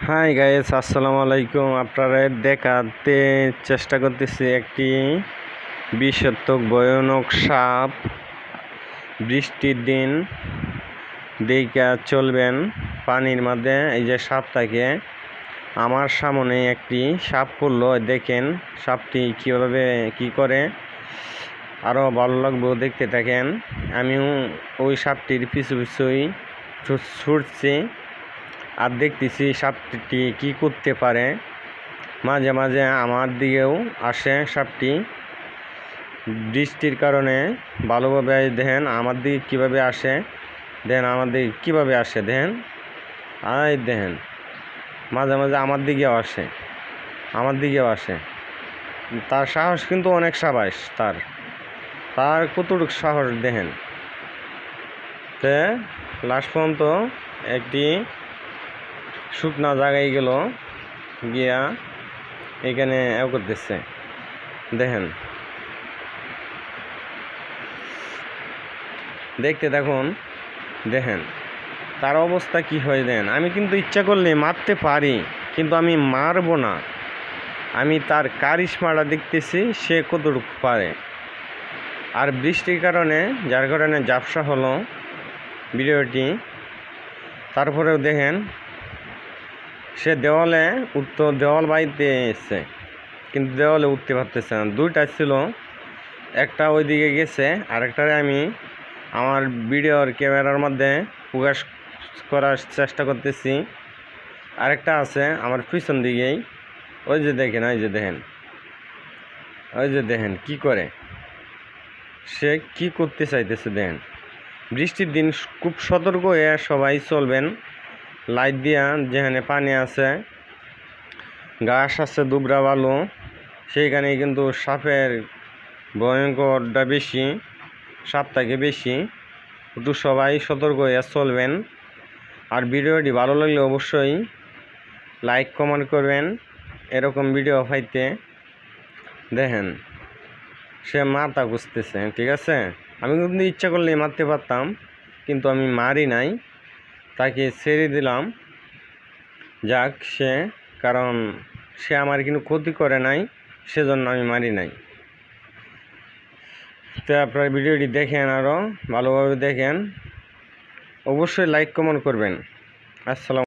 Hi guys, আসসালামু আলাইকুম। আপনারা দেখাতে চেষ্টা করতেছি একটি বিষাক্ত ভয়ানক সাপ। বৃষ্টির দিন দেখা চলবেন পানির মধ্যে। এই যে সাপ থাকে, আমার সামনে একটি সাপ পড়লো, দেখেন সাপটি কীভাবে কি করে। আরও ভালো লাগবে দেখতে থাকেন। আমিও ওই সাপটির পিছু পিছুই ছুটছি আর দেখতেছি সাপটি কি করতে পারে। মাঝে মাঝে আমার দিকেও আসে সাপটি। বৃষ্টির কারণে ভালোভাবে দেখেন আমার দিকে কীভাবে আসে, দেখেন আমার দিকে কীভাবে আসে, দেখেন দেখেন মাঝে মাঝে আমার দিকেও আসে। তার সাহস কিন্তু অনেক সাবাস, তার কতটুকু সাহস দেখেন। তে লাস্ট পর্যন্ত একটি শুকনা জায়গায় গেল, গিয়া এখানে করতেছে, দেখেন দেখতে দেখুন, দেখেন তার অবস্থা কি হয়। দেন আমি কিন্তু ইচ্ছা করলে মারতে পারি, কিন্তু আমি মারবো না। আমি তার কারিশমাটা দেখতেছি সে কতটুকু পারে। আর বৃষ্টির কারণে যার কারণে ঝাপসা হলো ভিডিওটি। তারপরেও দেখেন সে দেওয়াল বাইতে এসছে, কিন্তু দেওয়ালে উঠতে পারতেছে না। দুইটা ছিল, একটা ওইদিকে গেছে, আরেকটারে আমি আমার ভিডিওর ক্যামেরার মধ্যে প্রকাশ করার চেষ্টা করতেছি। আরেকটা আছে আমার পিছন দিকেই, ওই যে দেখেন কি করে, সে কি করতে চাইতেছে দেখেন। বৃষ্টির দিন খুব সতর্ক হয়ে সবাই চলবেন। লাইট দিয়া, যেখানে পানি আছে, ঘাস আছে, দুবরা বালু, সেইখানে কিন্তু সাপের ভয়ঙ্করটা বেশি, সাপ থাকে বেশি। একটু সবাই সতর্ক হয়ে চলবেন। আর ভিডিওটি ভালো লাগলে অবশ্যই লাইক কমেন্ট করবেন এরকম ভিডিও পাইতে। দেখেন সে মাথা খুঁজতেছে, ঠিক আছে। আমি কিন্তু ইচ্ছা করলে মারতে পারতাম, কিন্তু আমি মারি নাই, তাকে ছেড়ে দিলাম। যাক সে, কারণ সে আমার কিন্তু ক্ষতি করে নাই, সেজন্য আমি মারি নাই। তো আপনারা ভিডিওটি দেখেন, আরও ভালোভাবে দেখেন, অবশ্যই লাইক কমেন্ট করবেন। আসসালাম।